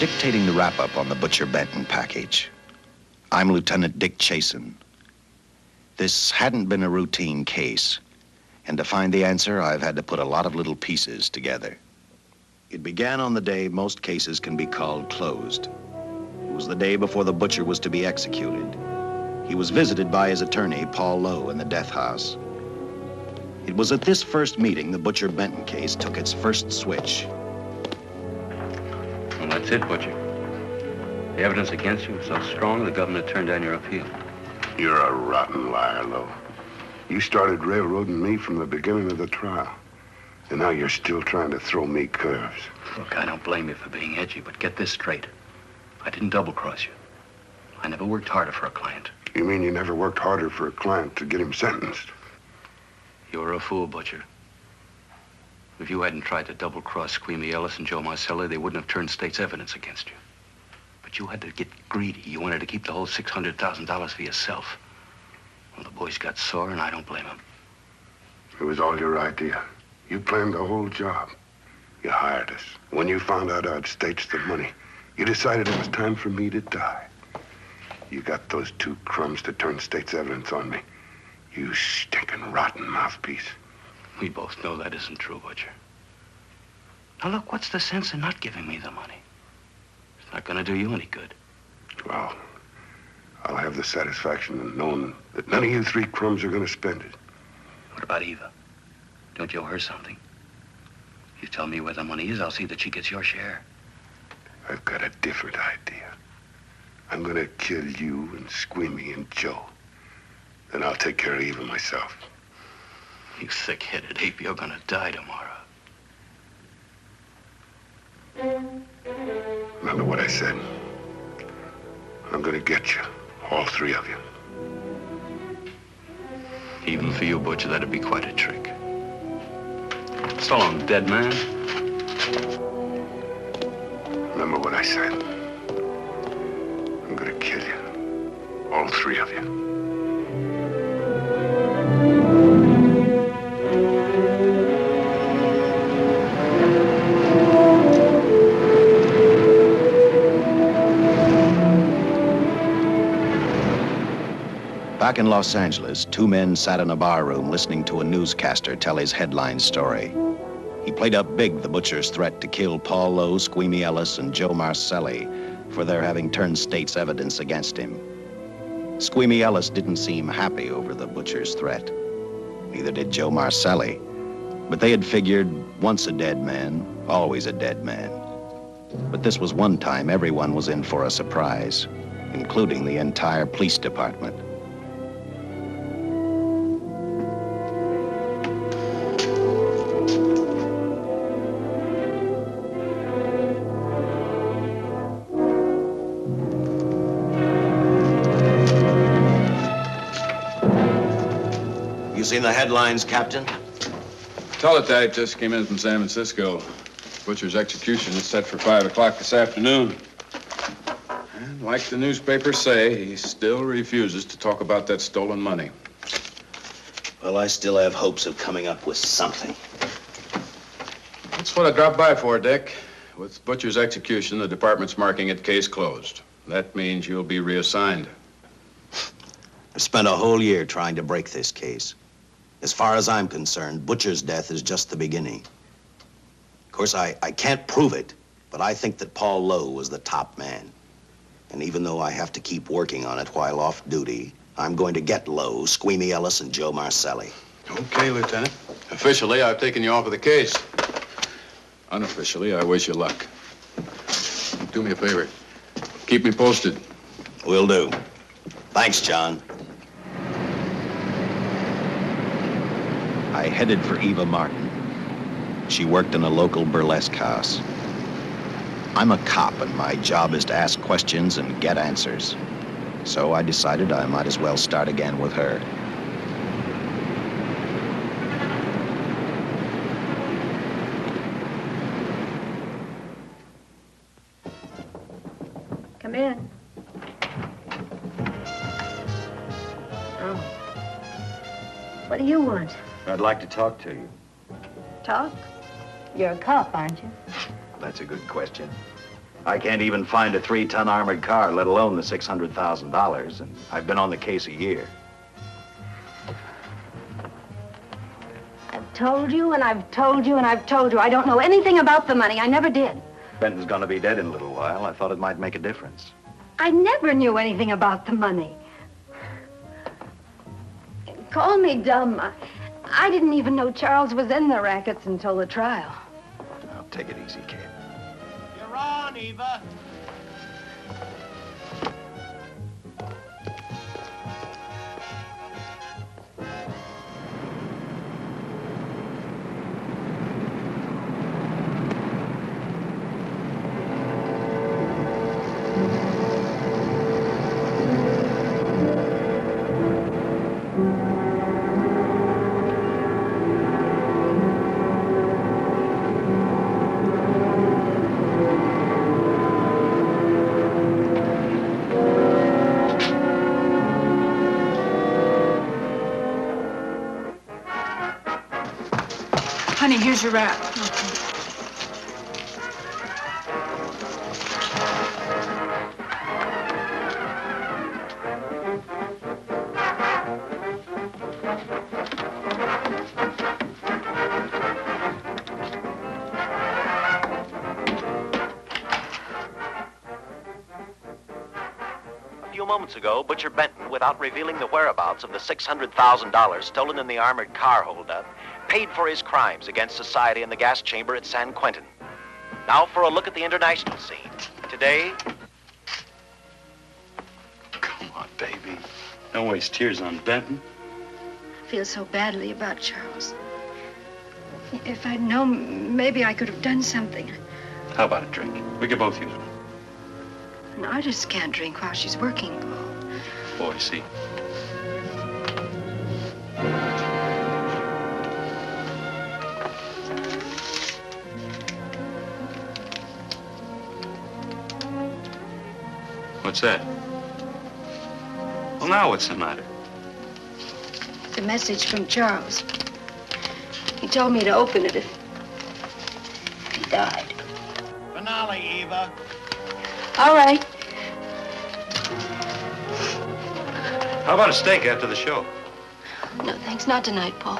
dictating the wrap-up on the Butcher Benton package. I'm Lieutenant Dick Chason. This hadn't been a routine case, and to find the answer, I've had to put a lot of little pieces together. It began on the day most cases can be called closed. It was the day before the butcher was to be executed. He was visited by his attorney, Paul Lowe, in the death house. It was at this first meeting the Butcher Benton case took its first switch. Well, that's it, Butcher. The evidence against you was so strong, the governor turned down your appeal. You're a rotten liar, Lowe. You started railroading me from the beginning of the trial. And now you're still trying to throw me curves. Look, I don't blame you for being edgy, but get this straight. I didn't double-cross you. I never worked harder for a client. You mean you never worked harder for a client to get him sentenced? You were a fool, Butcher. If you hadn't tried to double-cross Squeamy Ellis and Joe Marcelli, they wouldn't have turned state's evidence against you. But you had to get greedy. You wanted to keep the whole $600,000 for yourself. Well, the boys got sore, and I don't blame them. It was all your idea. You planned the whole job. You hired us. When you found out I'd staged the money, you decided it was time for me to die. You got those two crumbs to turn state's evidence on me. You stinking rotten mouthpiece. We both know that isn't true, Butcher. Now, look, what's the sense in not giving me the money? It's not going to do you any good. Well, I'll have the satisfaction of knowing that none of you three crumbs are going to spend it. What about Eva? Don't you owe her something? If you tell me where the money is, I'll see that she gets your share. I've got a different idea. I'm going to kill you and Squeamy and Joe. Then I'll take care of Eva myself. You thick-headed ape, you're going to die tomorrow. Remember what I said. I'm going to get you, all three of you. Even for you, Butcher, that'd be quite a trick. So long, dead man. Remember what I said. I'm going to kill you, all three of you. Back in Los Angeles, two men sat in a bar room listening to a newscaster tell his headline story. He played up big the butcher's threat to kill Paul Lowe, Squeamy Ellis, and Joe Marcelli for their having turned state's evidence against him. Squeamy Ellis didn't seem happy over the butcher's threat. Neither did Joe Marcelli. But they had figured, once a dead man, always a dead man. But this was one time everyone was in for a surprise, including the entire police department. You seen the headlines, Captain? Teletype just came in from San Francisco. Butcher's execution is set for 5 o'clock this afternoon. And like the newspapers say, he still refuses to talk about that stolen money. Well, I still have hopes of coming up with something. That's what I dropped by for, Dick. With Butcher's execution, the department's marking it case closed. That means you'll be reassigned. I've spent a whole year trying to break this case. As far as I'm concerned, Butcher's death is just the beginning. Of course, I can't prove it, but I think that Paul Lowe was the top man. And even though I have to keep working on it while off duty, I'm going to get Lowe, Squeamy Ellis, and Joe Marcelli. Okay, Lieutenant. Officially, I've taken you off of the case. Unofficially, I wish you luck. Do me a favor. Keep me posted. Will do. Thanks, John. I headed for Eva Martin. She worked in a local burlesque house. I'm a cop, and my job is to ask questions and get answers. So I decided I might as well start again with her. Come in. Oh. What do you want? I'd like to talk to you. Talk? You're a cop, aren't you? That's a good question. I can't even find a 3-ton armored car, let alone the $600,000, and I've been on the case a year. I've told you, and I've told you, and I've told you. I don't know anything about the money. I never did. Benton's gonna be dead in a little while. I thought it might make a difference. I never knew anything about the money. Call me dumb. I didn't even know Charles was in the rackets until the trial. Now, take it easy, kid. You're on, Eva. Honey, here's your wrap. A few moments ago, Butcher Benton, without revealing the whereabouts of the $600,000 stolen in the armored car holdup, paid for his crimes against society in the gas chamber at San Quentin. Now for a look at the international scene. Today... Come on, baby. Don't waste tears on Benton. I feel so badly about Charles. If I'd known, maybe I could have done something. How about a drink? We could both use one. An artist can't drink while she's working, Paul. Boy, see. What's that? Well, now what's the matter? It's a message from Charles. He told me to open it if he died. Finale, Eva. All right. How about a steak after the show? No, thanks. Not tonight, Paul.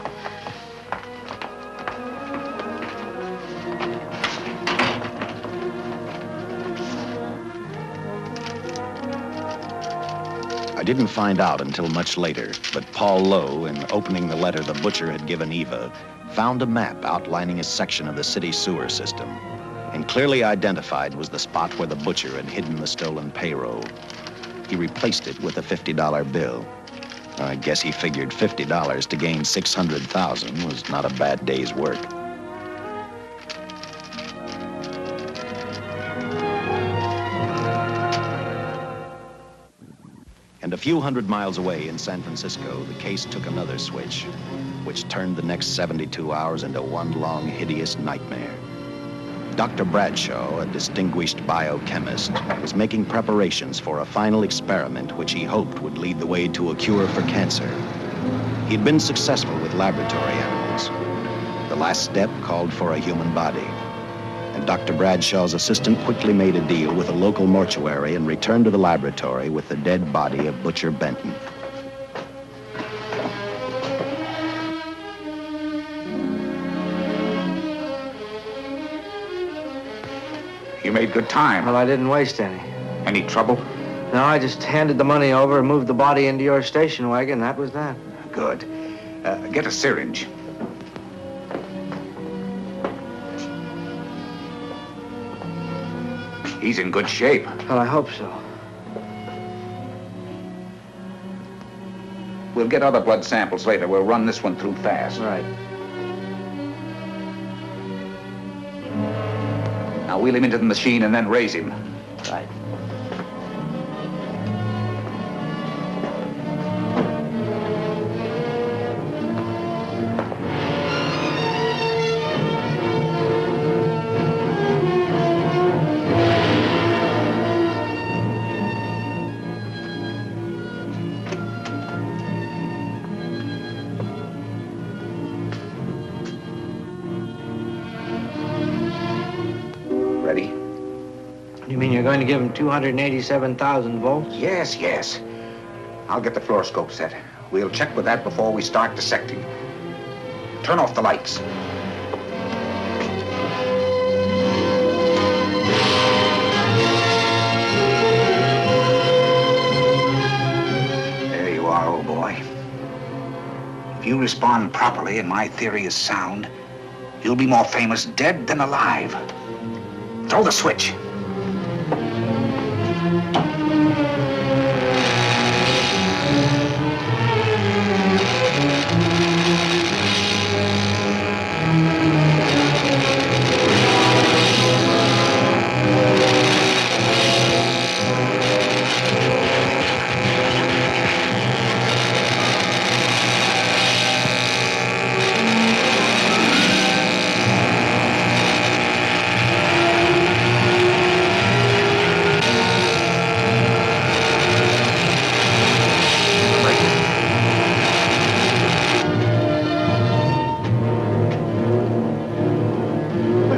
I didn't find out until much later, but Paul Lowe, in opening the letter the butcher had given Eva, found a map outlining a section of the city sewer system, and clearly identified was the spot where the butcher had hidden the stolen payroll. He replaced it with a $50 bill. I guess he figured $50 to gain $600,000 was not a bad day's work. And a few hundred miles away in San Francisco, the case took another switch, which turned the next 72 hours into one long, hideous nightmare. Dr. Bradshaw, a distinguished biochemist, was making preparations for a final experiment which he hoped would lead the way to a cure for cancer. He'd been successful with laboratory animals. The last step called for a human body. And Dr. Bradshaw's assistant quickly made a deal with a local mortuary and returned to the laboratory with the dead body of Butcher Benton. You made good time. Well, I didn't waste any. Any trouble? No, I just handed the money over and moved the body into your station wagon. That was that. Good. Get a syringe. He's in good shape. Well, I hope so. We'll get other blood samples later. We'll run this one through fast. Right. Now wheel him into the machine and then raise him. Right. You mean you're going to give him 287,000 volts? Yes, yes. I'll get the fluoroscope set. We'll check with that before we start dissecting. Turn off the lights. There you are, old boy. If you respond properly and my theory is sound, you'll be more famous dead than alive. Throw the switch.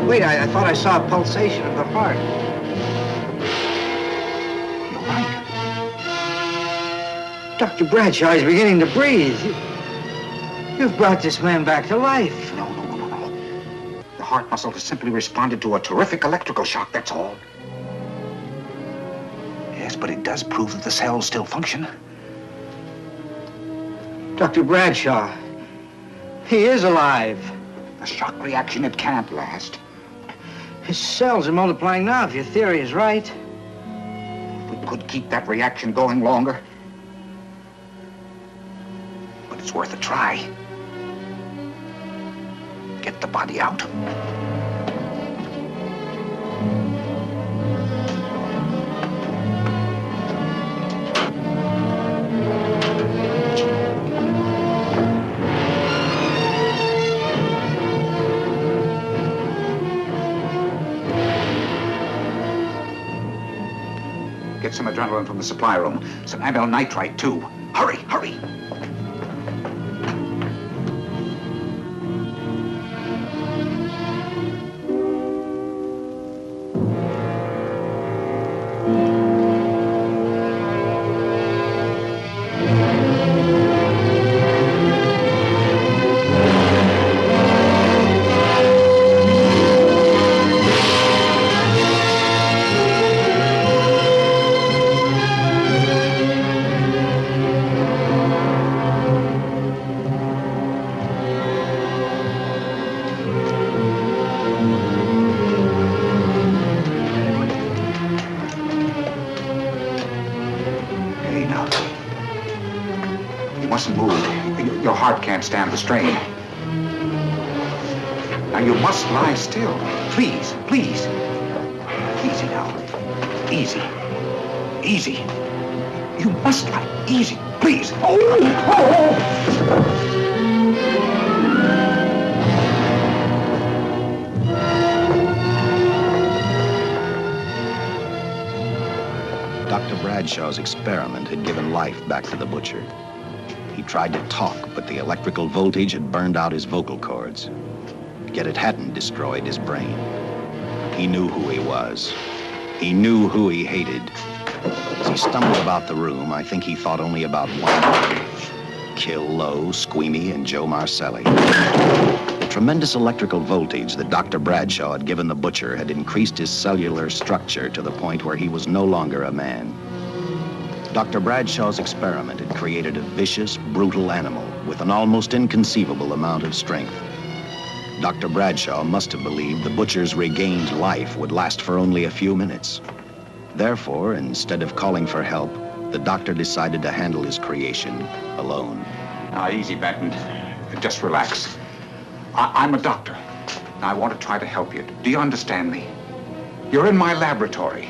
Wait, I thought I saw a pulsation of the heart. You're right. Dr. Bradshaw is beginning to breathe. You've brought this man back to life. No. The heart muscle has simply responded to a terrific electrical shock, that's all. Yes, but it does prove that the cells still function. Dr. Bradshaw, he is alive. A shock reaction, it can't last. His cells are multiplying now, if your theory is right. We could keep that reaction going longer. But it's worth a try. Get the body out. Get some adrenaline from the supply room. Some amyl nitrite, too. Hurry, hurry. Stand the strain. Now you must lie still. Please, please. Easy now. Easy. Easy. You must lie. Easy. Please. Oh! Dr. Bradshaw's experiment had given life back to the butcher. He tried to talk, but the electrical voltage had burned out his vocal cords. Yet it hadn't destroyed his brain. He knew who he was. He knew who he hated. As he stumbled about the room, I think he thought only about one word: kill Lowe, Squeamy, and Joe Marcelli. The tremendous electrical voltage that Dr. Bradshaw had given the butcher had increased his cellular structure to the point where he was no longer a man. Dr. Bradshaw's experiment had created a vicious, brutal animal with an almost inconceivable amount of strength. Dr. Bradshaw must have believed the butcher's regained life would last for only a few minutes. Therefore, instead of calling for help, the doctor decided to handle his creation alone. Now, easy, Benton. Just relax. I'm a doctor. I want to try to help you. Do you understand me? You're in my laboratory.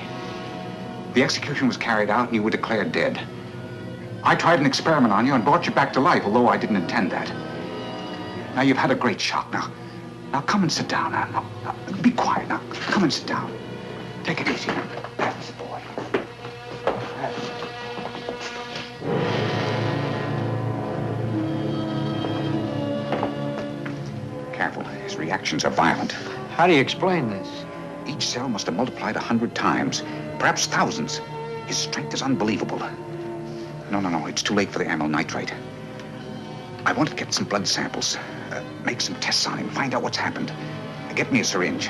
The execution was carried out and you were declared dead. I tried an experiment on you and brought you back to life, although I didn't intend that. Now, you've had a great shock. Now come and sit down. Now, be quiet. Now, come and sit down. Take it easy. That's the boy. Careful. His reactions are violent. How do you explain this? Each cell must have multiplied 100 times, perhaps thousands. His strength is unbelievable. No, it's too late for the amyl nitrite. I want to get some blood samples, make some tests on him, find out what's happened. Get me a syringe.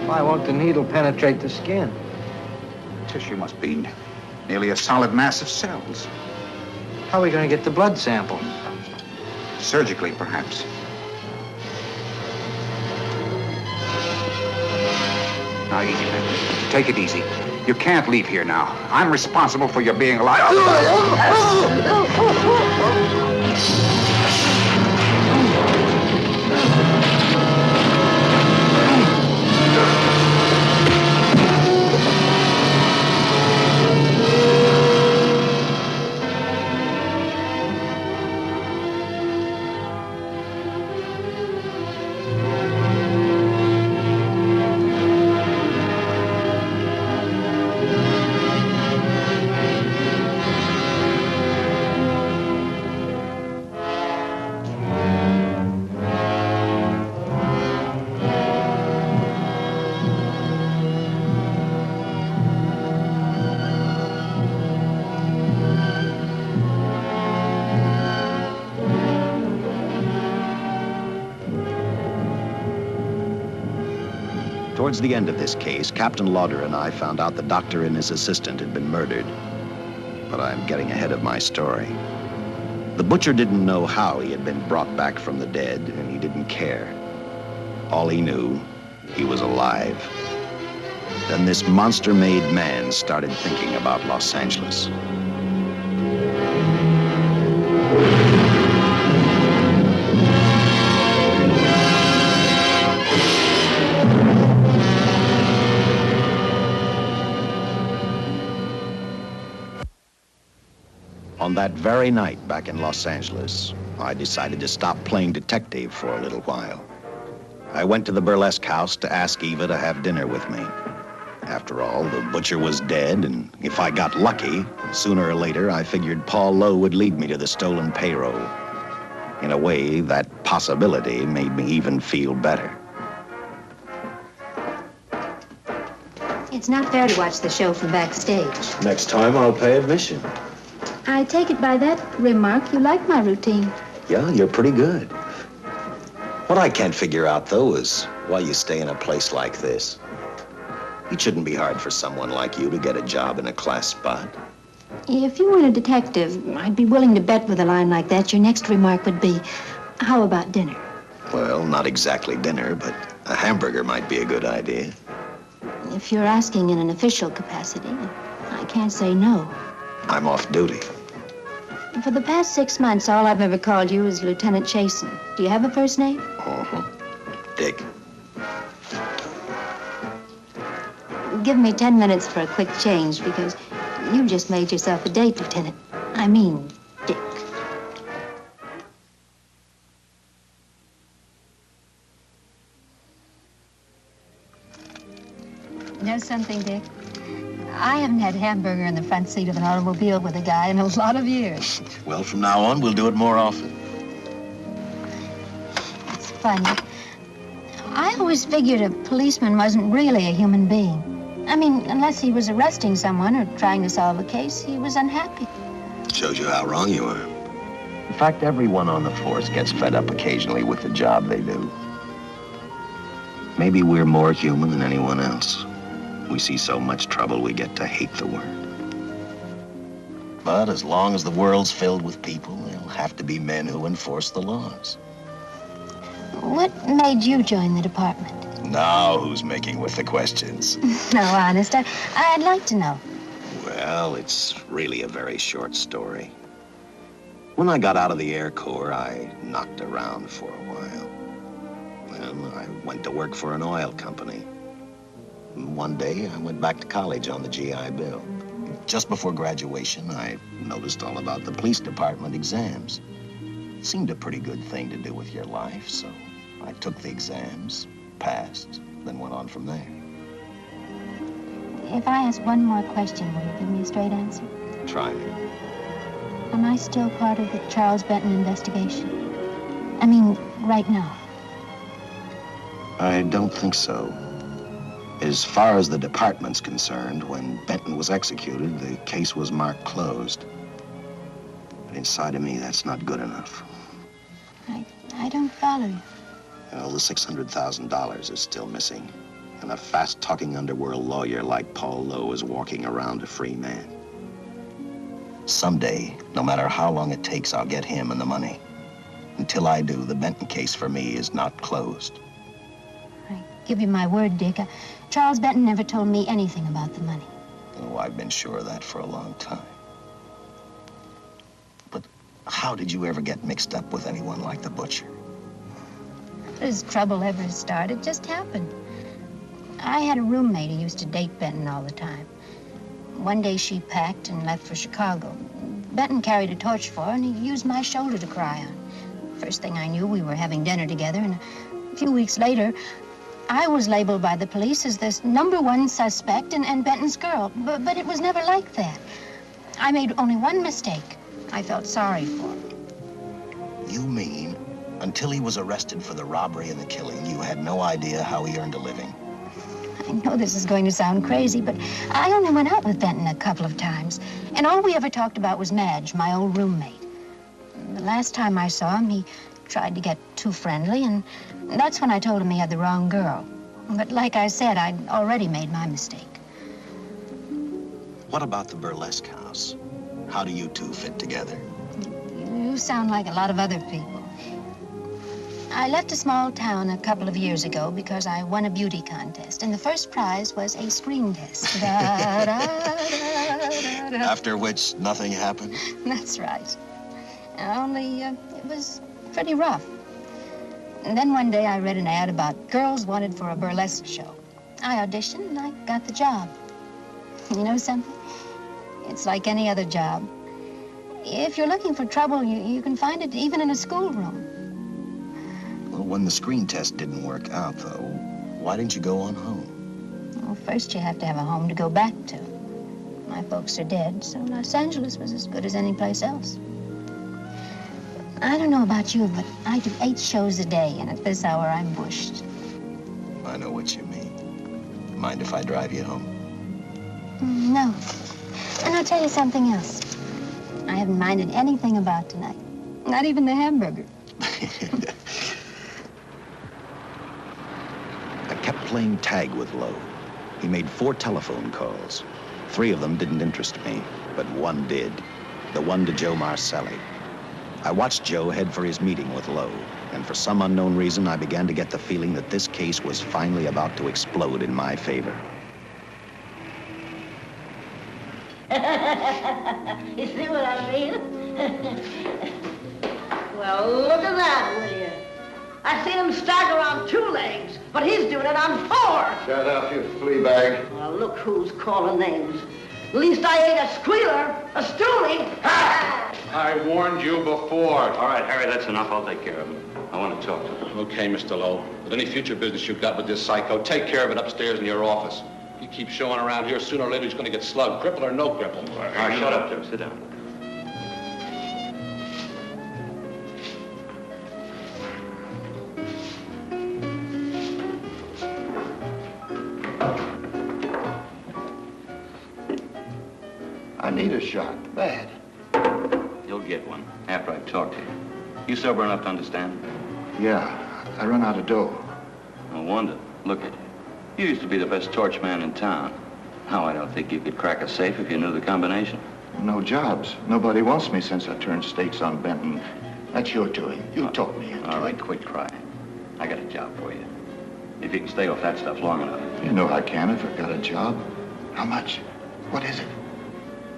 Why won't the needle penetrate the skin? Tissue must be nearly a solid mass of cells. How are we going to get the blood sample? Surgically, perhaps. Now, easy, man. Take it easy. You can't leave here now. I'm responsible for your being alive. Towards the end of this case, Captain Lauder and I found out the doctor and his assistant had been murdered. But I'm getting ahead of my story. The butcher didn't know how he had been brought back from the dead, and he didn't care. All he knew, he was alive. Then this monster-made man started thinking about Los Angeles. On that very night back in Los Angeles, I decided to stop playing detective for a little while. I went to the burlesque house to ask Eva to have dinner with me. After all, the butcher was dead, and if I got lucky, sooner or later, I figured Paul Lowe would lead me to the stolen payroll. In a way, that possibility made me even feel better. It's not fair to watch the show from backstage. Next time, I'll pay admission. I take it by that remark you like my routine. Yeah, you're pretty good. What I can't figure out, though, is why you stay in a place like this. It shouldn't be hard for someone like you to get a job in a class spot. If you weren't a detective, I'd be willing to bet with a line like that your next remark would be, how about dinner? Well, not exactly dinner, but a hamburger might be a good idea. If you're asking in an official capacity, I can't say no. I'm off duty. For the past 6 months, all I've ever called you is Lieutenant Chason. Do you have a first name? Dick. Give me 10 minutes for a quick change, because you just made yourself a date, Lieutenant. I mean, Dick. Know something, Dick? I haven't had hamburger in the front seat of an automobile with a guy in a lot of years. Well, from now on, we'll do it more often. It's funny. I always figured a policeman wasn't really a human being. I mean, unless he was arresting someone or trying to solve a case, he was unhappy. Shows you how wrong you are. In fact, everyone on the force gets fed up occasionally with the job they do. Maybe we're more human than anyone else. We see so much trouble, we get to hate the word. But as long as the world's filled with people, there'll have to be men who enforce the laws. What made you join the department? Now who's making with the questions? No, honest, I'd like to know. Well, it's really a very short story. When I got out of the Air Corps, I knocked around for a while. Then I went to work for an oil company. One day, I went back to college on the GI Bill. Just before graduation, I noticed all about the police department exams. Seemed a pretty good thing to do with your life, so I took the exams, passed, then went on from there. If I ask one more question, will you give me a straight answer? Try me. Am I still part of the Charles Benton investigation? I mean, right now. I don't think so. As far as the department's concerned, when Benton was executed, the case was marked closed. But inside of me, that's not good enough. I don't follow you. Well, the $600,000 is still missing. And a fast-talking underworld lawyer like Paul Lowe is walking around a free man. Someday, no matter how long it takes, I'll get him and the money. Until I do, the Benton case for me is not closed. I give you my word, Dick. Charles Benton never told me anything about the money. Oh, I've been sure of that for a long time. But how did you ever get mixed up with anyone like the butcher? As trouble ever started, it just happened. I had a roommate who used to date Benton all the time. One day she packed and left for Chicago. Benton carried a torch for her, and he used my shoulder to cry on. First thing I knew, we were having dinner together, and a few weeks later, I was labeled by the police as this #1 suspect and Benton's girl. But it was never like that. I made only one mistake. I felt sorry for him. You mean, until he was arrested for the robbery and the killing, you had no idea how he earned a living? I know this is going to sound crazy, but I only went out with Benton a couple of times. And all we ever talked about was Madge, my old roommate. The last time I saw him, he tried to get too friendly, and that's when I told him he had the wrong girl. But like I said, I'd already made my mistake. What about the burlesque house? How do you two fit together? You sound like a lot of other people. I left a small town a couple of years ago because I won a beauty contest, and the first prize was a screen test. After which, nothing happened? That's right. Only, it was pretty rough. And then one day I read an ad about girls wanted for a burlesque show. I auditioned and I got the job. You know something? It's like any other job. If you're looking for trouble, you can find it even in a schoolroom. Well, when the screen test didn't work out, though, why didn't you go on home? Well, first you have to have a home to go back to. My folks are dead, so Los Angeles was as good as any place else. I don't know about you, but I do 8 shows a day, and at this hour I'm bushed. I know what you mean. Mind if I drive you home? No. And I'll tell you something else. I haven't minded anything about tonight. Not even the hamburger. I kept playing tag with Lowe. He made 4 telephone calls. 3 of them didn't interest me, but one did. The one to Joe Marcelli. I watched Joe head for his meeting with Lowe, and for some unknown reason, I began to get the feeling that this case was finally about to explode in my favor. You see what I mean? Well, look at that, will you? I seen him stagger on 2 legs, but he's doing it on 4. Shut up, you flea bag. Well, look who's calling names. At least I ain't a squealer, a stoolie. Ha! I warned you before. All right, Harry, that's enough. I'll take care of him. I want to talk to him. Okay, Mr. Lowe. With any future business you've got with this psycho, take care of it upstairs in your office. If you keep showing around here, sooner or later he's going to get slugged, cripple or no cripple. All right, shut up, Joe. Sit down. I need a shot, bad. You'll get one after I talk to you. You sober enough to understand? Yeah, I run out of dough. No wonder. Look at you. You used to be the best torch man in town. Now I don't think you could crack a safe if you knew the combination. No jobs. Nobody wants me since I turned states on Benton. That's your doing. You taught me. All right, quit crying. I got a job for you. If you can stay off that stuff long enough. You know I can if I've got a job. How much? What is it?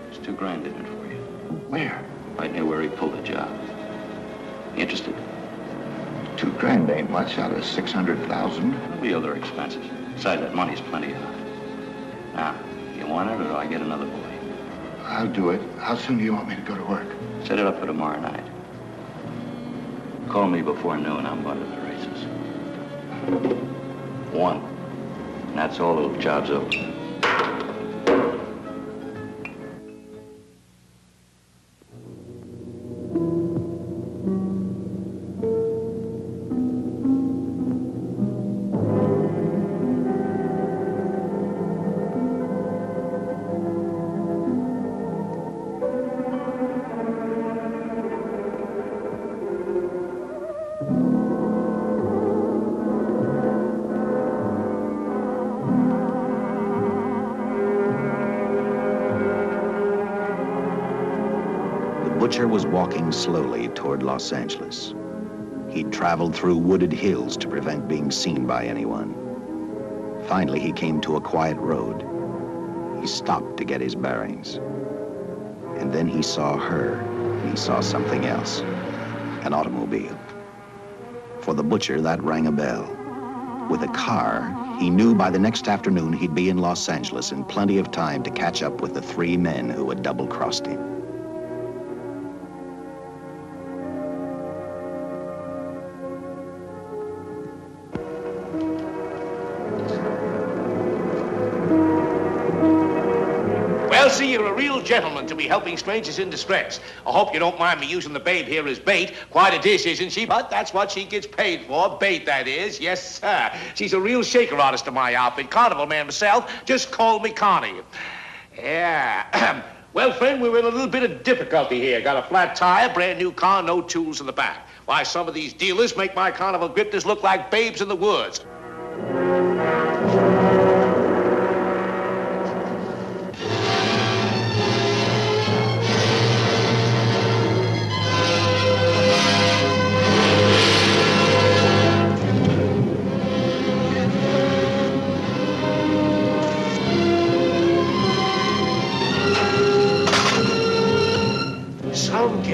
It's $2 grand in it for you. Where? Right near where he pulled the job. Interested? $2 grand ain't much out of 600,000. There'll be other expenses. Besides, that money's plenty of. Now, you want it or do I get another boy? I'll do it. How soon do you want me to go to work? Set it up for tomorrow night. Call me before noon. I'm going to the races. 1. And that's all. The job's over. Butcher was walking slowly toward Los Angeles. He'd traveled through wooded hills to prevent being seen by anyone. Finally, he came to a quiet road. He stopped to get his bearings. And then he saw her, and he saw something else, an automobile. For the butcher, that rang a bell. With a car, he knew by the next afternoon he'd be in Los Angeles in plenty of time to catch up with the 3 men who had double-crossed him. See, you're a real gentleman to be helping strangers in distress. I hope you don't mind me using the babe here as bait. Quite a dish, isn't she? But that's what she gets paid for. Bait, that is. Yes, sir. She's a real shaker artist of my outfit. Carnival man myself. Just call me Connie. Yeah. Well, friend, we're in a little bit of difficulty here. Got a flat tire, brand new car, no tools in the back. Why, some of these dealers make my carnival grifters look like babes in the woods.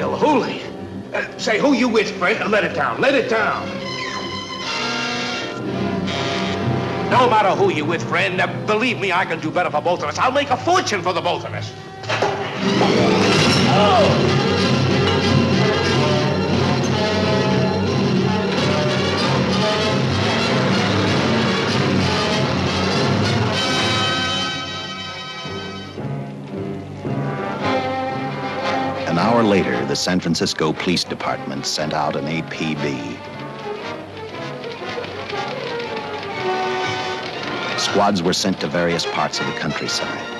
Holy. Say, who you with, friend? Let it down. Let it down. No matter who you with, friend, believe me, I can do better for both of us. I'll make a fortune for the both of us. Oh! An hour later, the San Francisco Police Department sent out an APB. Squads were sent to various parts of the countryside.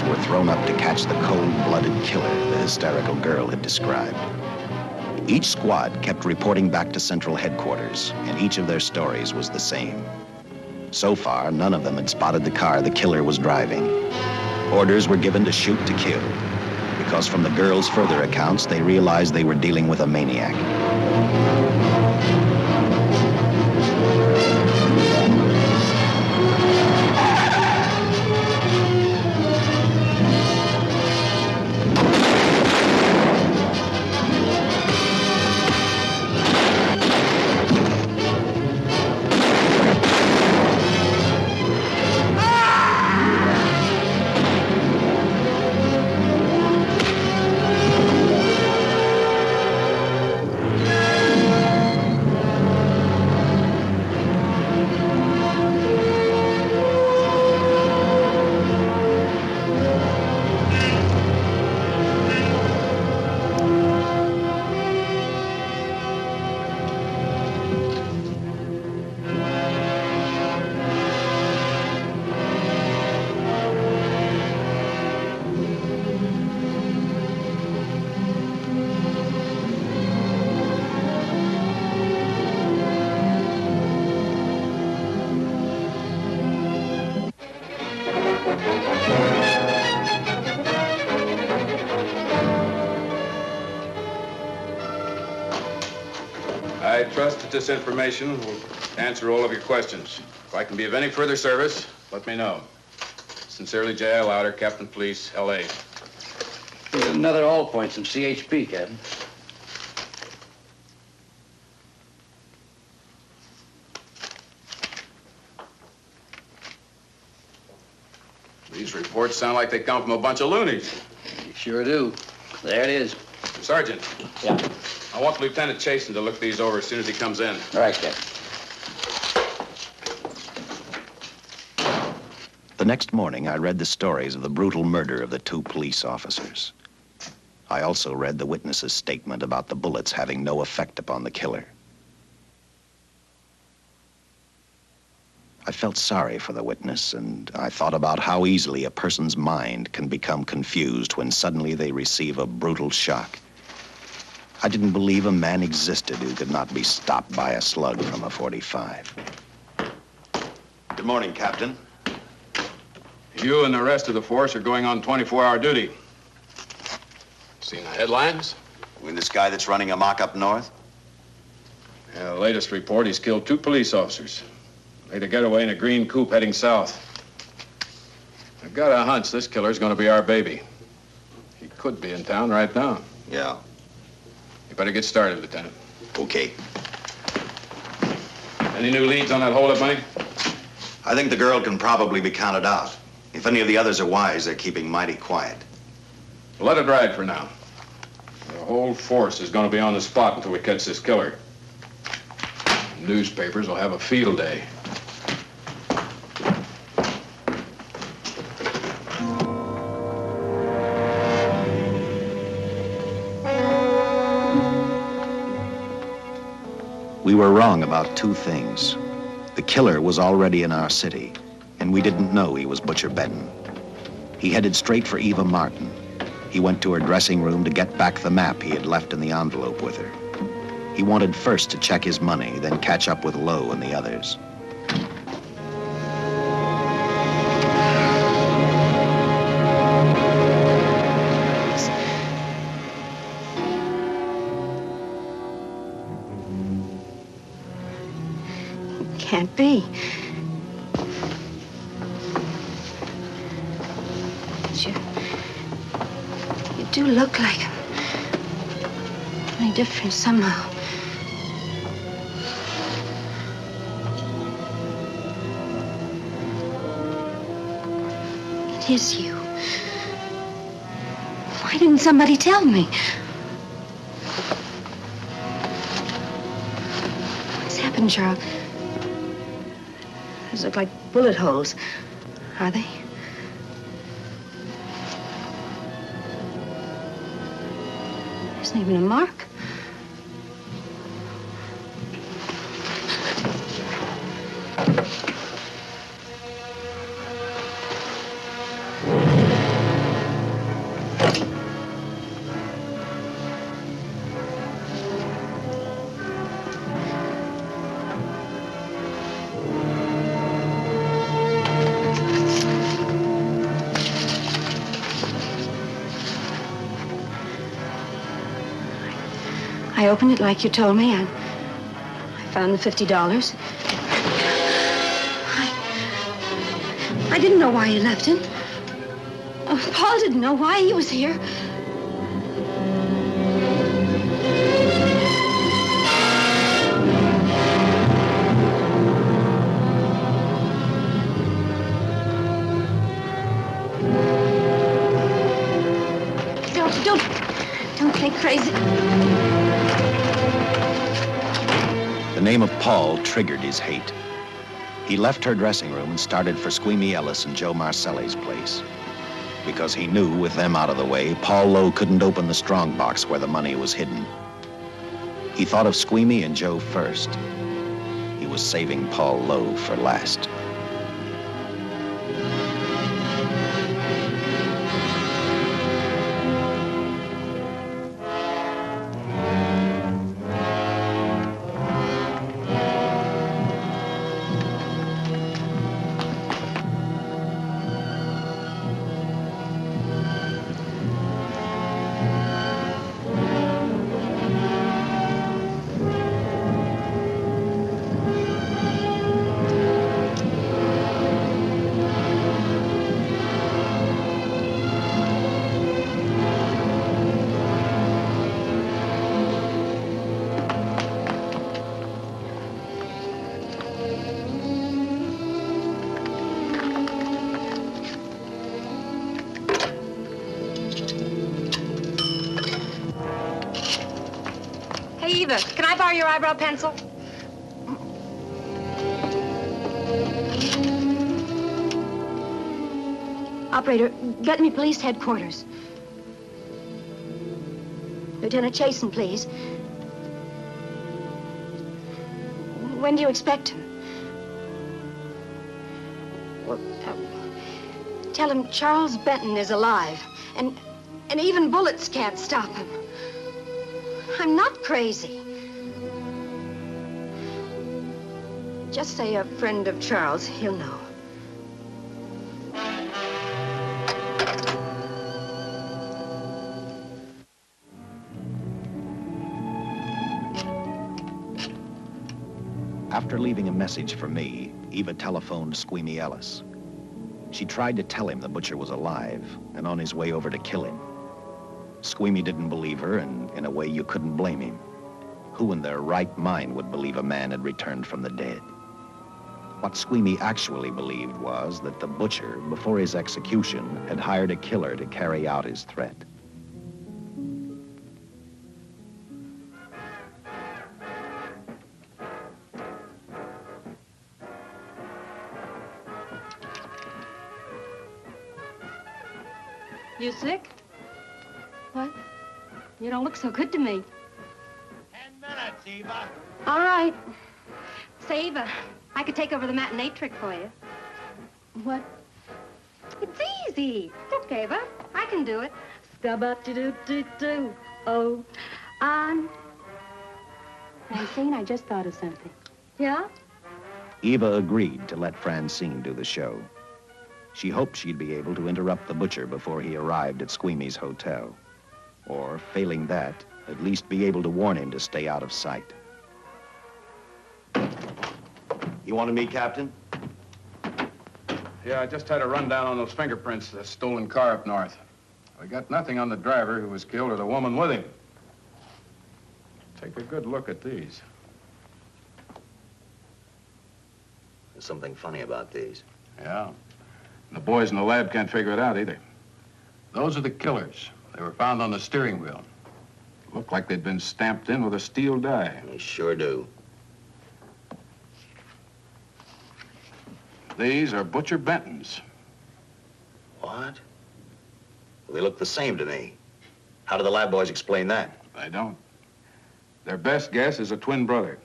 Were thrown up to catch the cold-blooded killer the hysterical girl had described. Each squad kept reporting back to central headquarters, and each of their stories was the same. So far, none of them had spotted the car the killer was driving. Orders were given to shoot to kill, because from the girls' further accounts, they realized they were dealing with a maniac. trust that this information will answer all of your questions. If I can be of any further service, let me know. Sincerely, J.I. Louder, Captain Police, L.A. Here's another all points from CHP, Captain. These reports sound like they come from a bunch of loonies. You sure do. There it is. Sergeant. Yeah. I want Lieutenant Chason to look these over as soon as he comes in. All right, Captain. The next morning, I read the stories of the brutal murder of the 2 police officers. I also read the witness's statement about the bullets having no effect upon the killer. I felt sorry for the witness, and I thought about how easily a person's mind can become confused when suddenly they receive a brutal shock. I didn't believe a man existed who could not be stopped by a slug from a .45. Good morning, Captain. You and the rest of the force are going on 24-hour duty. Seen the headlines? You mean this guy that's running amok up north? Yeah, the latest report, he's killed 2 police officers. Made a getaway in a green coupe heading south. I've got a hunch this killer's gonna be our baby. He could be in town right now. Yeah. You better get started, Lieutenant. Okay. Any new leads on that hold-up money? I think the girl can probably be counted out. If any of the others are wise, they're keeping mighty quiet. Let it ride for now. The whole force is gonna be on the spot until we catch this killer. Newspapers will have a field day. We were wrong about 2 things. The killer was already in our city, and we didn't know he was Butcher Benton. He headed straight for Eva Martin. He went to her dressing room to get back the map he had left in the envelope with her. He wanted first to check his money, then catch up with Lowe and the others. Can't be. But you do look like him. Only different somehow. It is you. Why didn't somebody tell me? What's happened, Charles? Those look like bullet holes. Are they? There isn't even a mark. I opened it like you told me. I found the $50. I didn't know why you left him. Oh, Paul didn't know why he was here. Don't think crazy. The name of Paul triggered his hate. He left her dressing room and started for Squeamy Ellis and Joe Marcelli's place. Because he knew, with them out of the way, Paul Lowe couldn't open the strong box where the money was hidden. He thought of Squeamy and Joe first. He was saving Paul Lowe for last. Eva, can I borrow your eyebrow pencil? Operator, get me police headquarters. Lieutenant Chason, please. When do you expect him? Well, tell him Charles Benton is alive, and even bullets can't stop him. I'm not crazy. Just say a friend of Charles, he'll know. After leaving a message for me, Eva telephoned Squeamy Ellis. She tried to tell him the butcher was alive and on his way over to kill him. Squeamy didn't believe her, and in a way you couldn't blame him. Who in their right mind would believe a man had returned from the dead? What Squeamy actually believed was that the butcher, before his execution, had hired a killer to carry out his threat. You sick? What? You don't look so good to me. 10 minutes, Eva. All right. Say, Eva, I could take over the matinee trick for you. What? It's easy. Look, Eva, I can do it. Scabba-doo-doo-doo. Oh, Francine, I just thought of something. Yeah? Eva agreed to let Francine do the show. She hoped she'd be able to interrupt the butcher before he arrived at Squeamy's hotel. Or, failing that, at least be able to warn him to stay out of sight. You wanted me, Captain? Yeah, I just had a rundown on those fingerprints of the stolen car up north. We got nothing on the driver who was killed or the woman with him. Take a good look at these. There's something funny about these. Yeah. The boys in the lab can't figure it out either. Those are the killers. They were found on the steering wheel. Looked like they'd been stamped in with a steel die. They sure do. These are Butcher Benton's. What? Well, they look the same to me. How do the lab boys explain that? They don't. Their best guess is a twin brother.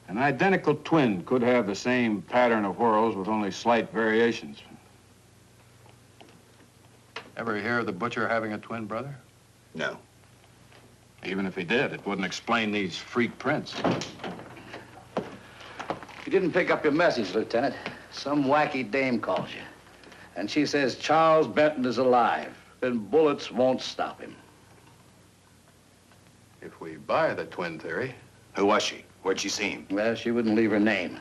An identical twin could have the same pattern of whorls with only slight variations. Ever hear of the butcher having a twin brother? No. Even if he did, it wouldn't explain these freak prints. You didn't pick up your message, Lieutenant. Some wacky dame calls you. And she says Charles Benton is alive, and bullets won't stop him. If we buy the twin theory. Who was she? Where'd she see him? Well, she wouldn't leave her name.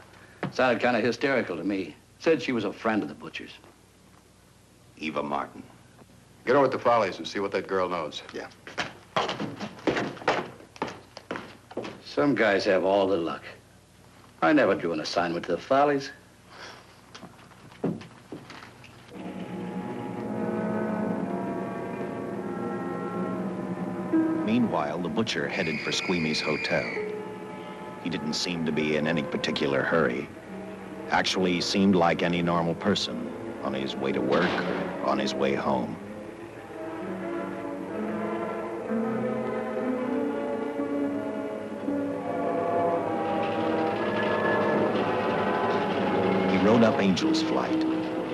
Sounded kind of hysterical to me. Said she was a friend of the butcher's. Eva Martin. Get over to Follies and see what that girl knows. Yeah. Some guys have all the luck. I never drew an assignment to the Follies. Meanwhile, the butcher headed for Squeamy's hotel. He didn't seem to be in any particular hurry. Actually, he seemed like any normal person, on his way to work or on his way home. He rode up Angel's flight,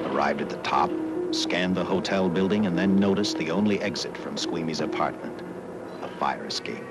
arrived at the top, scanned the hotel building, and then noticed the only exit from Squeamy's apartment, a fire escape.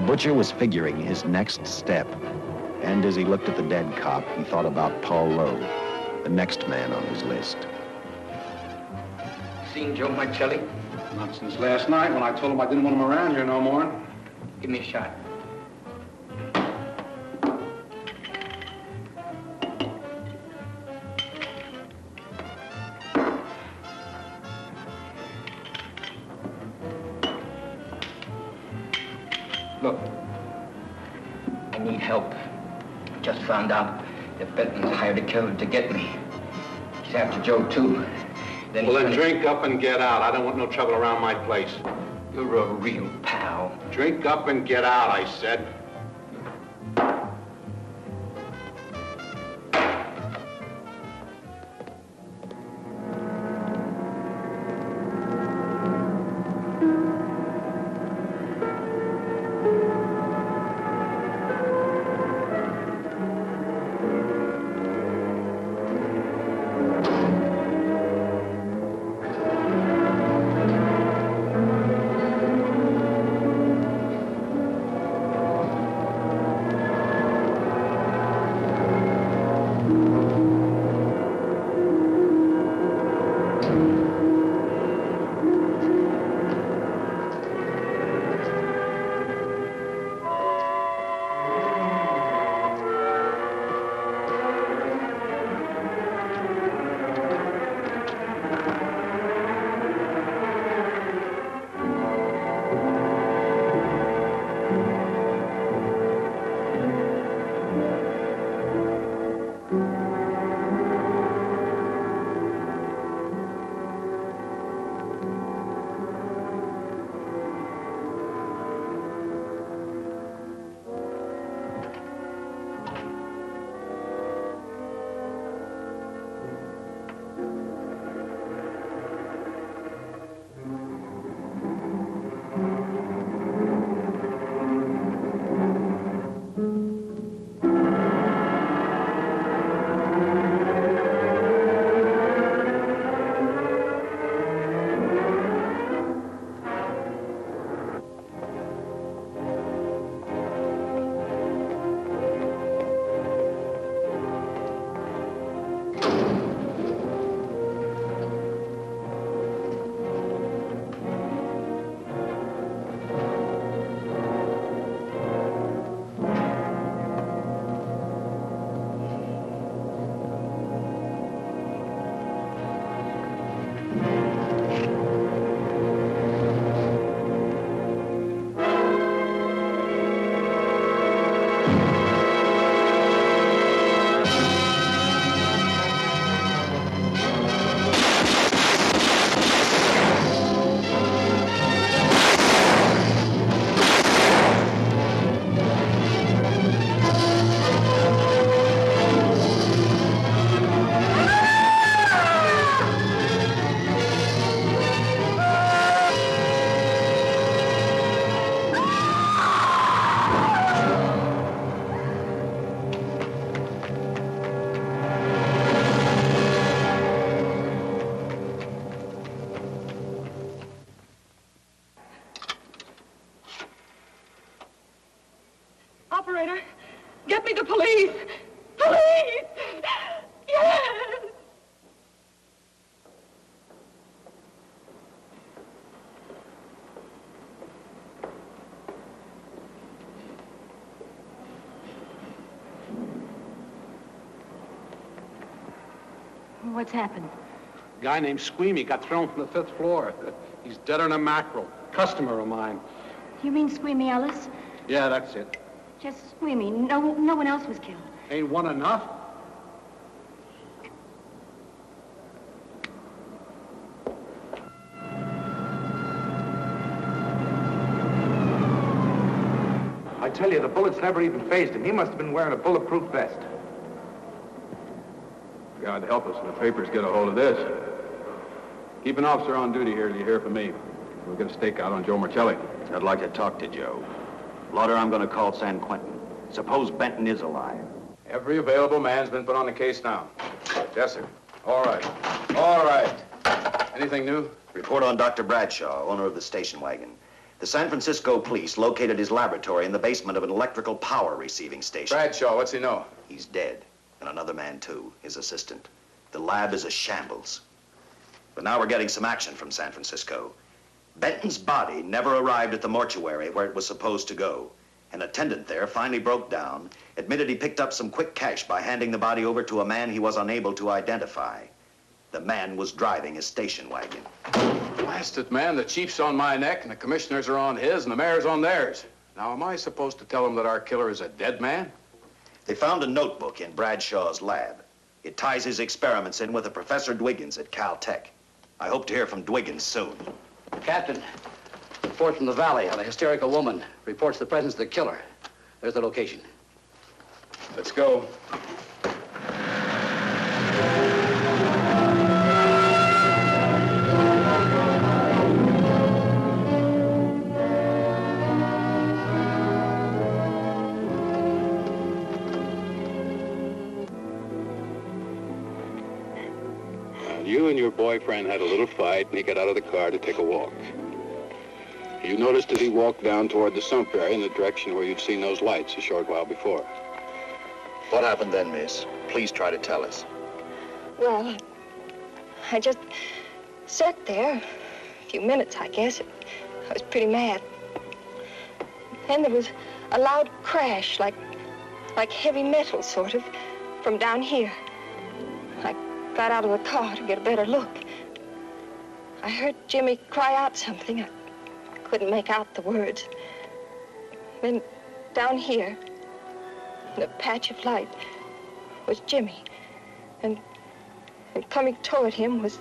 butcher was figuring his next step. And as he looked at the dead cop, he thought about Paul Lowe, the next man on his list. Seen Joe Marcelli? Not since last night when I told him I didn't want him around here no more. Give me a shot. Look, I need help. Just found out that Benton's hired a killer to get me. He's after Joe, too. Then well, then drink up and get out. I don't want no trouble around my place. You're a real pal. Drink up and get out, I said. Operator, get me the police! Police! Yes! What's happened? A guy named Squeamy got thrown from the 5th floor. He's deader than a mackerel. Customer of mine. You mean Squeamy Ellis? Yeah, that's it. Just Squeamy. No one else was killed. Ain't one enough? I tell you, the bullets never even phased him. He must have been wearing a bulletproof vest. God help us when the papers get a hold of this. Keep an officer on duty here till you hear from me. We'll get a stakeout on Joe Marcelli. I'd like to talk to Joe. Lauder, I'm going to call San Quentin. Suppose Benton is alive. Every available man's been put on the case now. Yes, sir. All right. All right. Anything new? Report on Dr. Bradshaw, owner of the station wagon. The San Francisco police located his laboratory in the basement of an electrical power receiving station. Bradshaw, what's he know? He's dead. And another man, too, his assistant. The lab is a shambles. But now we're getting some action from San Francisco. Benton's body never arrived at the mortuary where it was supposed to go. An attendant there finally broke down, admitted he picked up some quick cash by handing the body over to a man he was unable to identify. The man was driving a station wagon. Blast it, man. The chief's on my neck, and the commissioners are on his, and the mayor's on theirs. Now, am I supposed to tell him that our killer is a dead man? They found a notebook in Bradshaw's lab. It ties his experiments in with a Professor Dwiggins at Caltech. I hope to hear from Dwiggins soon. Captain, report from the valley on a hysterical woman. Reports the presence of the killer. There's the location. Let's go. You and your boyfriend had a little fight, and he got out of the car to take a walk. You noticed that he walked down toward the sump area in the direction where you'd seen those lights a short while before. What happened then, miss? Please try to tell us. Well, I just sat there a few minutes, I guess. I was pretty mad. Then there was a loud crash, like heavy metal, sort of, from down here. I got out of the car to get a better look. I heard Jimmy cry out something. I couldn't make out the words. Then down here, in a patch of light, was Jimmy. And coming toward him was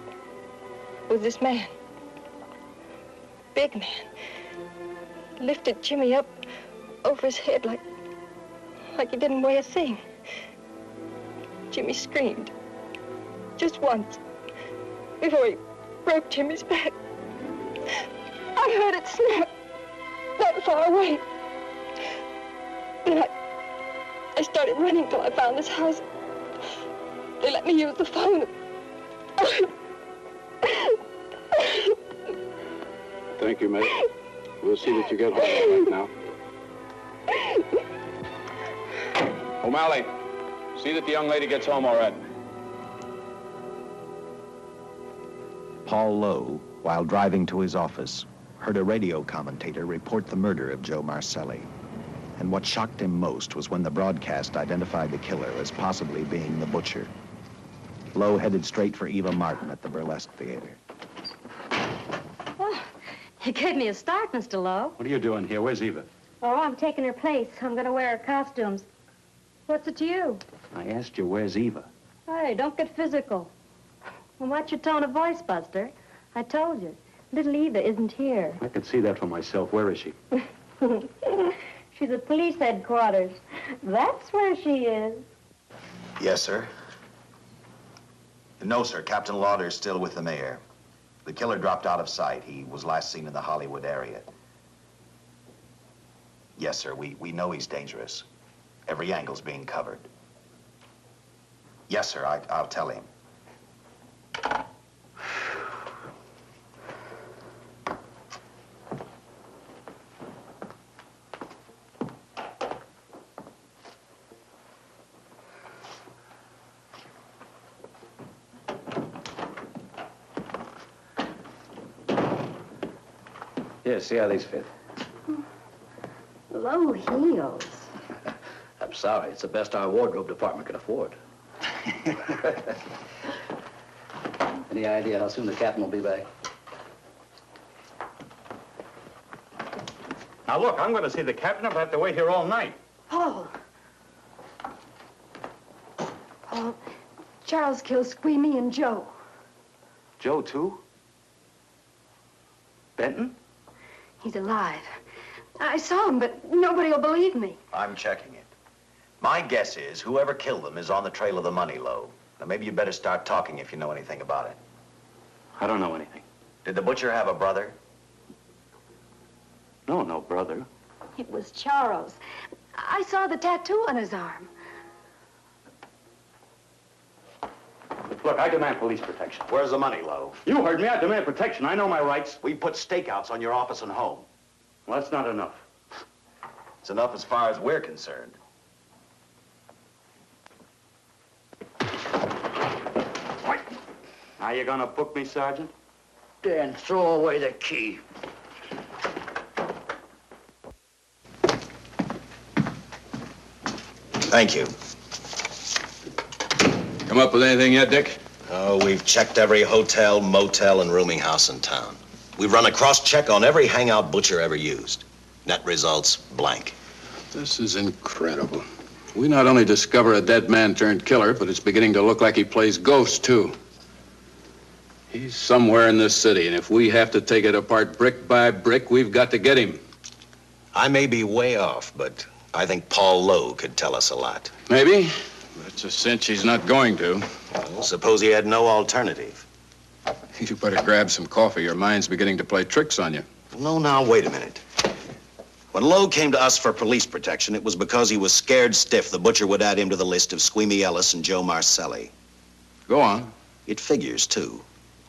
this man. Big man. Lifted Jimmy up over his head like he didn't weigh a thing. Jimmy screamed. Just once, before he broke Jimmy's back. I heard it snap, not far away. Then I started running till I found this house. They let me use the phone. Thank you, mate. We'll see that you get home right now. O'Malley, see that the young lady gets home all right. Paul Lowe, while driving to his office, heard a radio commentator report the murder of Joe Marcelli. And what shocked him most was when the broadcast identified the killer as possibly being the butcher. Lowe headed straight for Eva Martin at the Burlesque Theater. Oh, you gave me a start, Mr. Lowe. What are you doing here? Where's Eva? Oh, I'm taking her place. I'm going to wear her costumes. What's it to you? I asked you, where's Eva? Hey, don't get physical. Well, watch your tone of voice, Buster. I told you. Little Eva isn't here. I could see that for myself. Where is she? She's at police headquarters. That's where she is. Yes, sir. No, sir. Captain Lauder's still with the mayor. The killer dropped out of sight. He was last seen in the Hollywood area. Yes, sir. We know he's dangerous. Every angle's being covered. Yes, sir. I'll tell him. Here, see how these fit. Low heels. I'm sorry. It's the best our wardrobe department can afford. Any idea how soon the captain will be back? Now, look, I'm going to see the captain if I have to wait here all night. Paul. Paul, Charles killed Squeamy and Joe. Joe, too? Benton? He's alive. I saw him, but nobody will believe me. I'm checking it. My guess is whoever killed them is on the trail of the money, Lowe. Now, maybe you better start talking if you know anything about it. I don't know anything. Did the butcher have a brother? No brother. It was Charles. I saw the tattoo on his arm. Look, I demand police protection. Where's the money, Lowe? You heard me. I demand protection. I know my rights. We put stakeouts on your office and home. Well, that's not enough. It's enough as far as we're concerned. Now you gonna book me, Sergeant? Then throw away the key. Thank you. Come up with anything yet, Dick? Oh, we've checked every hotel, motel, and rooming house in town. We've run a cross-check on every hangout Butcher ever used. Net results, blank. This is incredible. We not only discover a dead man turned killer, but it's beginning to look like he plays ghost, too. He's somewhere in this city, and if we have to take it apart brick by brick, we've got to get him. I may be way off, but I think Paul Lowe could tell us a lot. Maybe. It's a cinch he's not going to. Well, suppose he had no alternative. You better grab some coffee. Your mind's beginning to play tricks on you. No, now, wait a minute. When Lowe came to us for police protection, it was because he was scared stiff the Butcher would add him to the list of Squeamy Ellis and Joe Marcelli. Go on. It figures, too.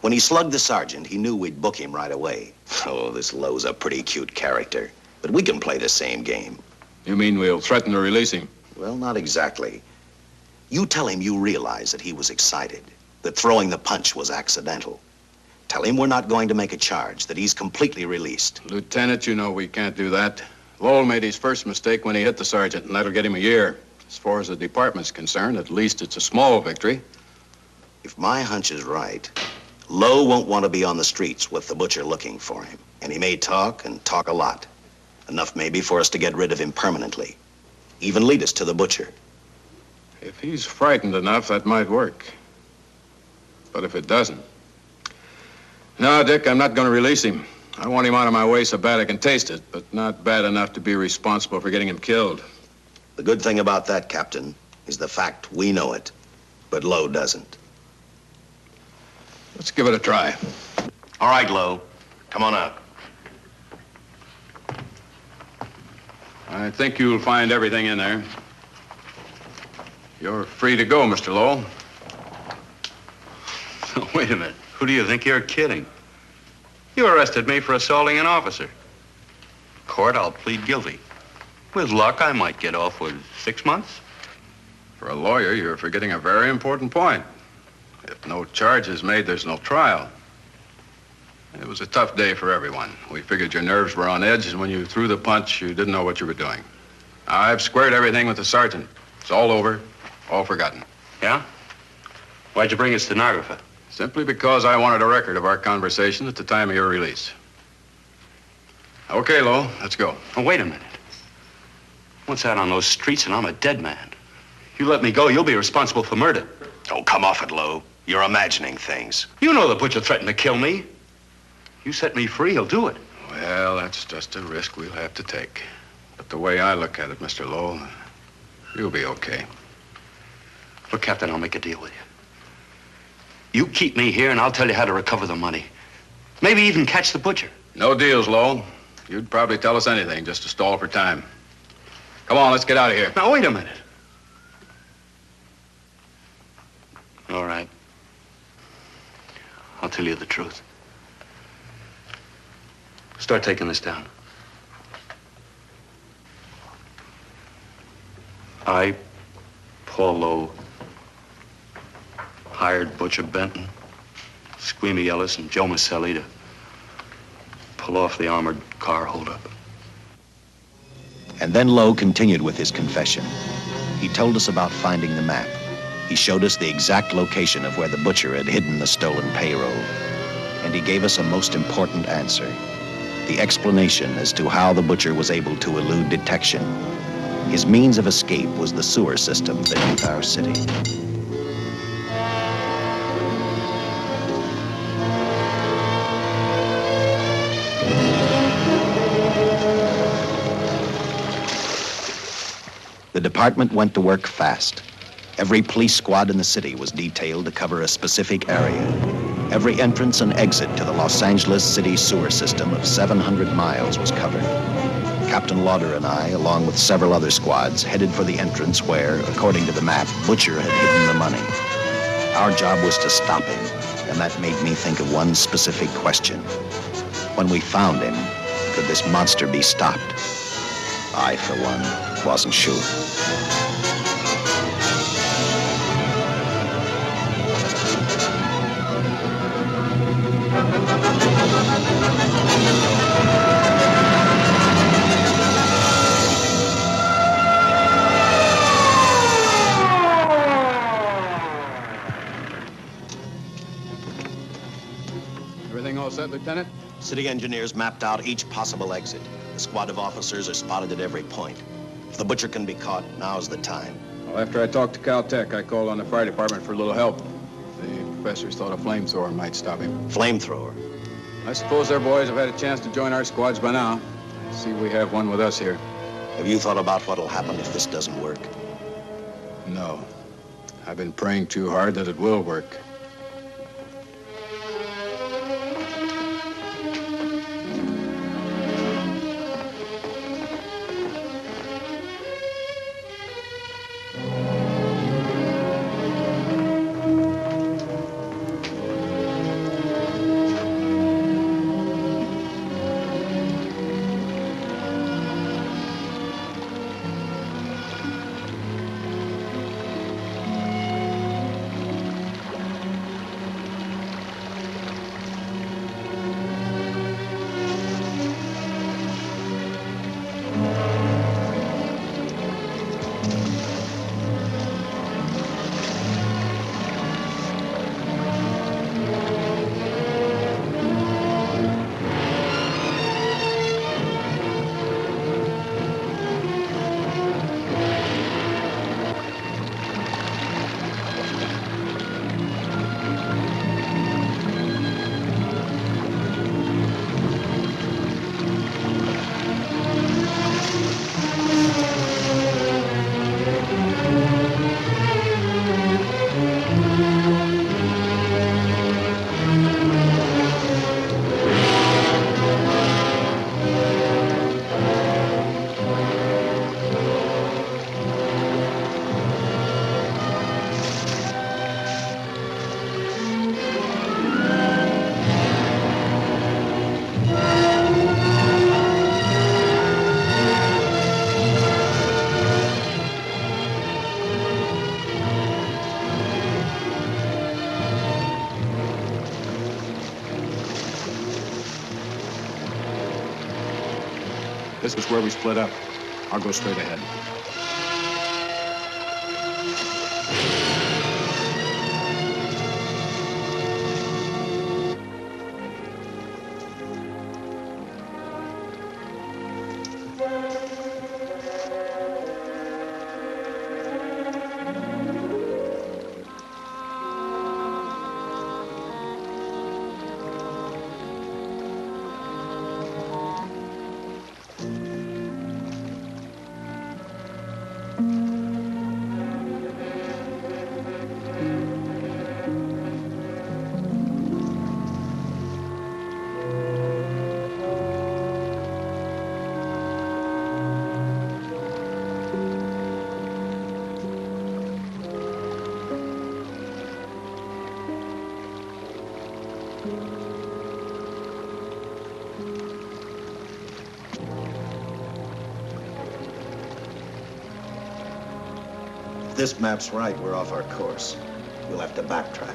When he slugged the sergeant, he knew we'd book him right away. Oh, this Lowe's a pretty cute character. But we can play the same game. You mean we'll threaten to release him? Well, not exactly. You tell him you realize that he was excited, that throwing the punch was accidental. Tell him we're not going to make a charge, that he's completely released. Lieutenant, you know we can't do that. Lowell made his first mistake when he hit the sergeant, and that'll get him a year. As far as the department's concerned, at least it's a small victory. If my hunch is right, Lowe won't want to be on the streets with the Butcher looking for him. And he may talk, and talk a lot. Enough maybe for us to get rid of him permanently. Even lead us to the Butcher. If he's frightened enough, that might work. But if it doesn't... No, Dick, I'm not going to release him. I want him out of my way so bad I can taste it, but not bad enough to be responsible for getting him killed. The good thing about that, Captain, is the fact we know it, but Lowe doesn't. Let's give it a try. All right, Lowe. Come on out. I think you'll find everything in there. You're free to go, Mr. Lowell. Wait a minute. Who do you think you're kidding? You arrested me for assaulting an officer. Court, I'll plead guilty. With luck, I might get off with 6 months. For a lawyer, you're forgetting a very important point. If no charge is made, there's no trial. It was a tough day for everyone. We figured your nerves were on edge, and when you threw the punch, you didn't know what you were doing. I've squared everything with the sergeant. It's all over, all forgotten. Yeah? Why'd you bring a stenographer? Simply because I wanted a record of our conversation at the time of your release. Okay, Lowell, let's go. Oh, wait a minute. Once out on those streets and I'm a dead man. You let me go, you'll be responsible for murder. Oh, come off it, Lowe. You're imagining things. You know the Butcher threatened to kill me. You set me free, he'll do it. Well, that's just a risk we'll have to take. But the way I look at it, Mr. Lowell, you'll be okay. Look, Captain, I'll make a deal with you. You keep me here and I'll tell you how to recover the money. Maybe even catch the Butcher. No deals, Lowell. You'd probably tell us anything just to stall for time. Come on, let's get out of here. Now, wait a minute. All right. I'll tell you the truth. Start taking this down. I, Paul Lowe, hired Butcher Benton, Squeamy Ellis, and Joe Marcelli to pull off the armored car holdup. And then Lowe continued with his confession. He told us about finding the map. He showed us the exact location of where the Butcher had hidden the stolen payroll. And he gave us a most important answer. The explanation as to how the Butcher was able to elude detection. His means of escape was the sewer system beneath our city. The department went to work fast. Every police squad in the city was detailed to cover a specific area. Every entrance and exit to the Los Angeles city sewer system of 700 miles was covered. Captain Lauder and I, along with several other squads, headed for the entrance where, according to the map, Butcher had hidden the money. Our job was to stop him, and that made me think of one specific question. When we found him, could this monster be stopped? I, for one, wasn't sure. Everything all set, Lieutenant? City engineers mapped out each possible exit. The squad of officers are spotted at every point. If the butcher can be caught, now's the time. Well, after I talked to Caltech, I called on the fire department for a little help. The professors thought a flamethrower might stop him. Flamethrower? I suppose their boys have had a chance to join our squads by now. I see we have one with us here. Have you thought about what'll happen if this doesn't work? No. I've been praying too hard that it will work. This was where we split up. I'll go straight ahead. If this map's right, we're off our course. We'll have to backtrack.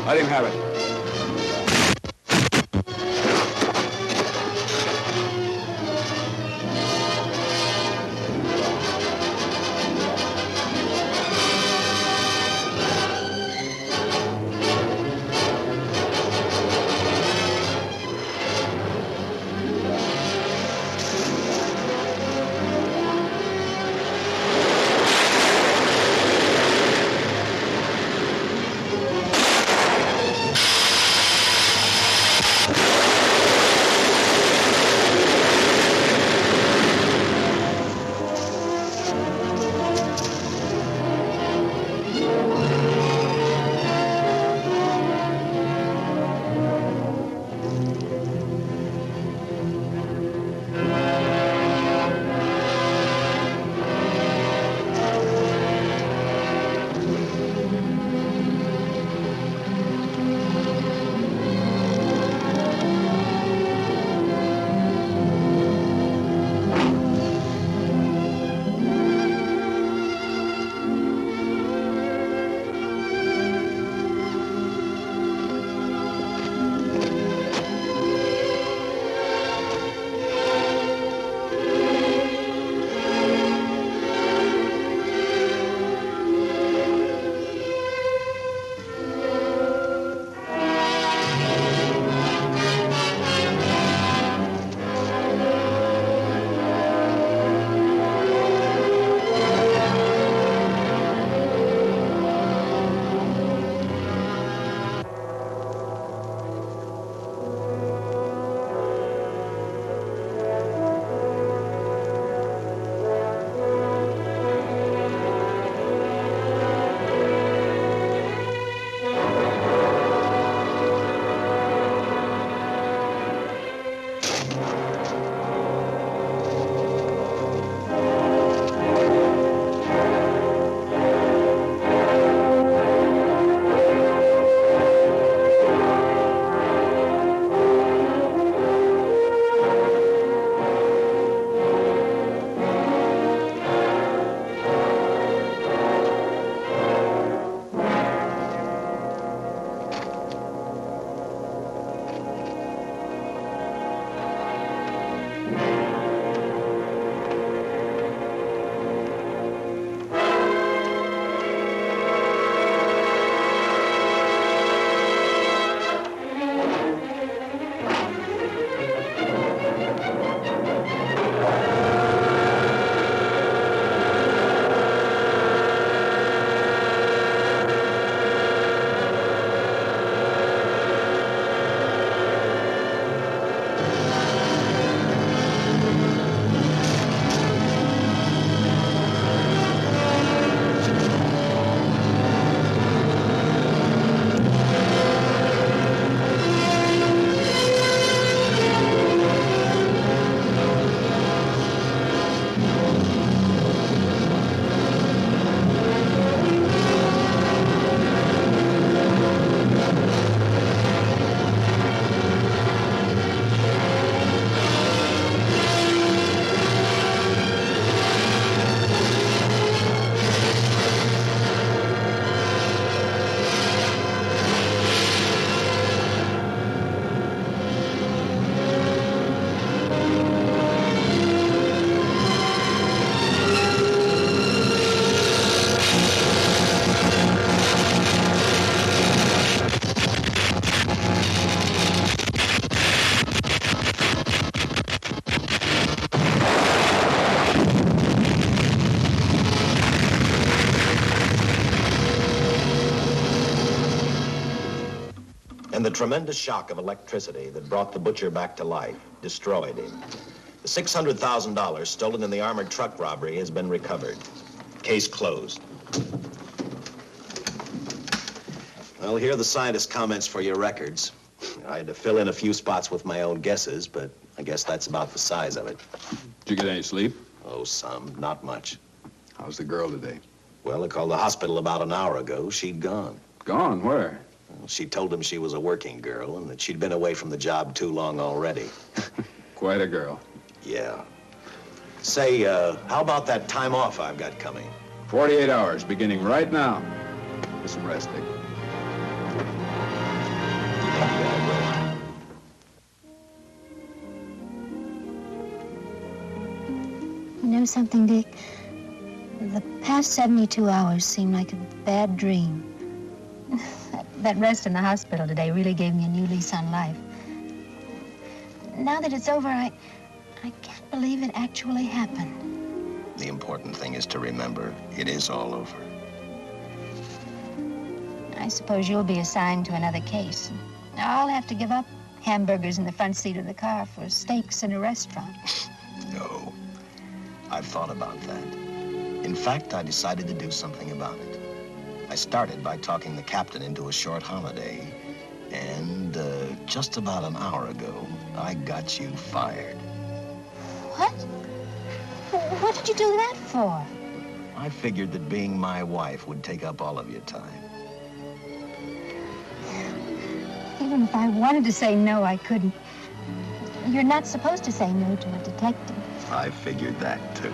Let him have it. And the tremendous shock of electricity that brought the butcher back to life destroyed him. The $600,000 stolen in the armored truck robbery has been recovered. Case closed. Well, here are the scientist's comments for your records. I had to fill in a few spots with my own guesses, but I guess that's about the size of it. Did you get any sleep? Oh, some. Not much. How's the girl today? Well, I called the hospital about an hour ago. She'd gone. Gone? Where? Well, she told him she was a working girl and that she'd been away from the job too long already. Quite a girl. Yeah. Say, how about that time off I've got coming? 48 hours, beginning right now. Get some rest, Dick. something, Dick? The past 72 hours seem like a bad dream. That rest in the hospital today really gave me a new lease on life. Now that it's over, I can't believe it actually happened. The important thing is to remember, it is all over. I suppose you'll be assigned to another case. I'll have to give up hamburgers in the front seat of the car for steaks in a restaurant. No, I've thought about that. In fact, I decided to do something about it. I started by talking the captain into a short holiday, and just about an hour ago, I got you fired. What? What did you do that for? I figured that being my wife would take up all of your time. Even if I wanted to say no, I couldn't. You're not supposed to say no to a detective. I figured that, too.